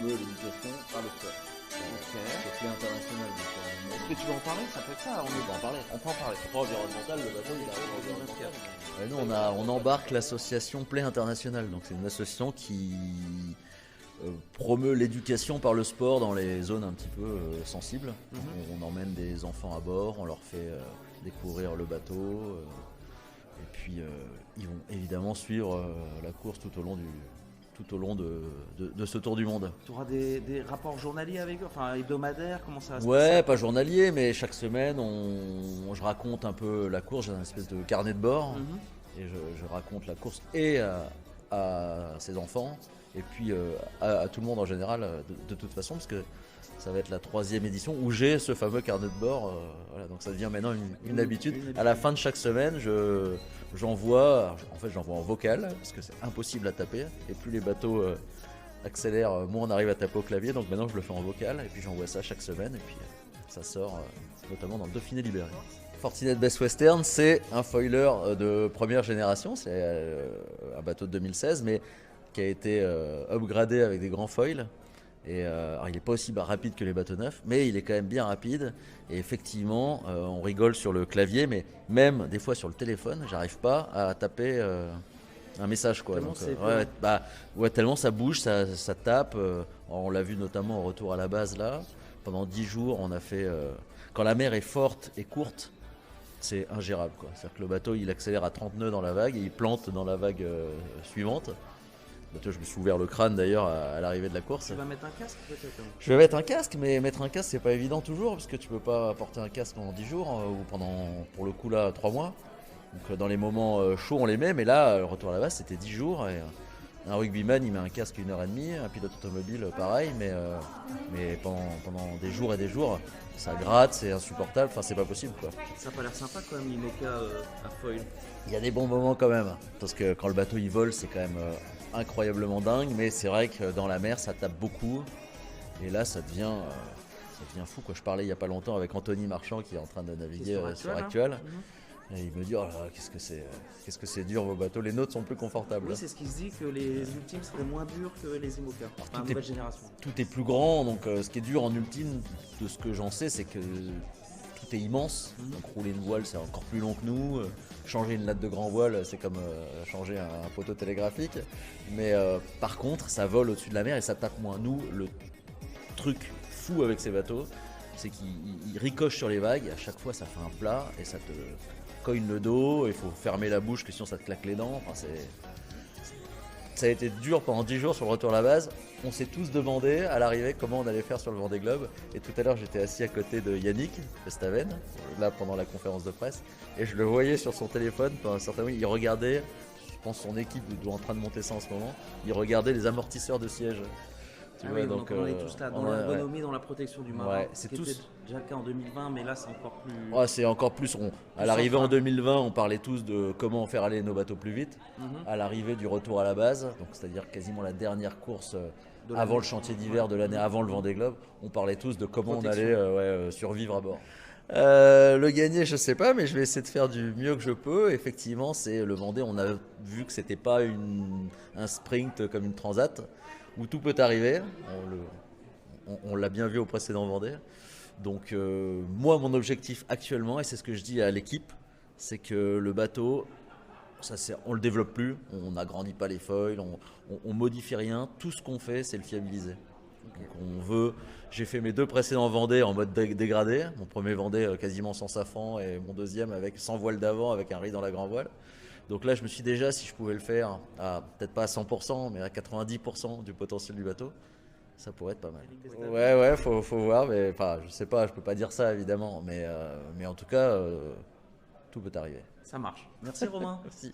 l'éducation par le sport. Ok. C'est plus international du sport. Est-ce que tu veux en parler? Ça peut être ça, On peut en parler. on peut en parler. Pas environnemental, le bateau il arrive environnemental. 2024. Nous on embarque l'association Play International. Donc c'est une association qui promeut l'éducation par le sport dans les zones un petit peu sensibles. On emmène des enfants à bord, on leur fait découvrir le bateau. Et puis ils vont évidemment suivre la course tout au long de ce tour du monde. Tu auras des rapports journaliers avec eux, enfin hebdomadaires, comment ça va se Ouais, passer? pas journalier, mais chaque semaine, je raconte un peu la course. J'ai un espèce de carnet de bord et je raconte la course et à ses enfants et puis à tout le monde en général, de toute façon, parce que ça va être la 3e édition où j'ai ce fameux carnet de bord. Voilà, donc ça devient maintenant une habitude. À la fin de chaque semaine, j'envoie en vocal parce que c'est impossible à taper. Et plus les bateaux accélèrent, moins on arrive à taper au clavier. Donc maintenant, je le fais en vocal et puis j'envoie ça chaque semaine. Et puis ça sort notamment dans le Dauphiné libéré. Fortinet Best Western, c'est un foiler de première génération. C'est un bateau de 2016, mais qui a été upgradé avec des grands foils. Et alors il n'est pas aussi rapide que les bateaux neufs, mais il est quand même bien rapide. Et effectivement, on rigole sur le clavier, mais même des fois sur le téléphone, j'arrive pas à taper un message, quoi. Tellement Donc, c'est tellement ça bouge, ça tape. On l'a vu notamment au retour à la base là. Pendant 10 jours, on a fait. Quand la mer est forte et courte, c'est ingérable, quoi. C'est-à-dire que le bateau il accélère à 30 nœuds dans la vague et il plante dans la vague suivante. Je me suis ouvert le crâne d'ailleurs à l'arrivée de la course. Tu vas mettre un casque peut-être? Je vais mettre un casque, mais mettre un casque c'est pas évident toujours, parce que tu peux pas porter un casque pendant 10 jours ou pendant, pour le coup là, 3 mois. Donc dans les moments chauds on les met, mais là, le retour à la base c'était 10 jours. Et, un rugbyman il met un casque 1h30, un pilote automobile pareil, mais pendant des jours et des jours, ça gratte, c'est insupportable, enfin c'est pas possible, quoi. Ça a pas l'air sympa quand même l'IMOCA à foil. Il y a des bons moments quand même, parce que quand le bateau il vole c'est quand même incroyablement dingue, mais c'est vrai que dans la mer ça tape beaucoup, et là ça devient fou, quoi. Je parlais il y a pas longtemps avec Anthony Marchand qui est en train de naviguer sur Actuel, et il me dit oh là là, qu'est-ce que c'est dur vos bateaux, les nôtres sont plus confortables. Oui, c'est ce qui se dit que les ultimes seraient moins durs que les IMOCA, enfin, nouvelle génération. Tout est plus grand, donc ce qui est dur en ultime, de ce que j'en sais, c'est que tout est immense. Donc rouler une voile, c'est encore plus long que nous. Changer une latte de grand voile, c'est comme changer un poteau télégraphique. Mais par contre, ça vole au-dessus de la mer et ça tape moins. Nous, le truc fou avec ces bateaux, c'est qu'ils ricochent sur les vagues. Et à chaque fois, ça fait un plat et ça te cogne le dos. Il faut fermer la bouche, que sinon ça te claque les dents. Enfin, ça a été dur pendant 10 jours sur le retour à la base. On s'est tous demandé à l'arrivée comment on allait faire sur le Vendée Globe. Et tout à l'heure, j'étais assis à côté de Yannick Verstappen, là pendant la conférence de presse. Et je le voyais sur son téléphone pendant un certain moment. Il regardait, je pense son équipe doit en train de monter ça en ce moment, il regardait les amortisseurs de siège. Ah oui, donc on est tous là, dans l'ergonomie, dans la protection du marin. Ouais, c'est C'était déjà le cas en 2020, mais là c'est encore plus. Ouais, c'est encore plus. À l'arrivée en 2020, on parlait tous de comment faire aller nos bateaux plus vite. À l'arrivée du retour à la base, donc c'est-à-dire quasiment la dernière course avant le chantier d'hiver de l'année, avant le Vendée Globe, on parlait tous de comment on allait survivre à bord. Le gagner, je sais pas, mais je vais essayer de faire du mieux que je peux. Effectivement, c'est le Vendée. On a vu que c'était pas un sprint comme une transat où tout peut arriver. On l'a bien vu au précédent Vendée. Donc moi, mon objectif actuellement, et c'est ce que je dis à l'équipe, c'est que le bateau, on le développe plus, on n'agrandit pas les foils, on modifie rien. Tout ce qu'on fait, c'est le fiabiliser. Donc j'ai fait mes 2 précédents Vendée en mode dégradé. Mon premier Vendée quasiment sans safran et mon deuxième avec sans voile d'avant avec un riz dans la grand voile. Donc là, je me suis déjà, si je pouvais le faire, peut-être pas à 100%, mais à 90% du potentiel du bateau, ça pourrait être pas mal. Ouais, faut voir, mais enfin, je sais pas, je peux pas dire ça évidemment, mais en tout cas, tout peut arriver. Ça marche. Merci Romain. Merci.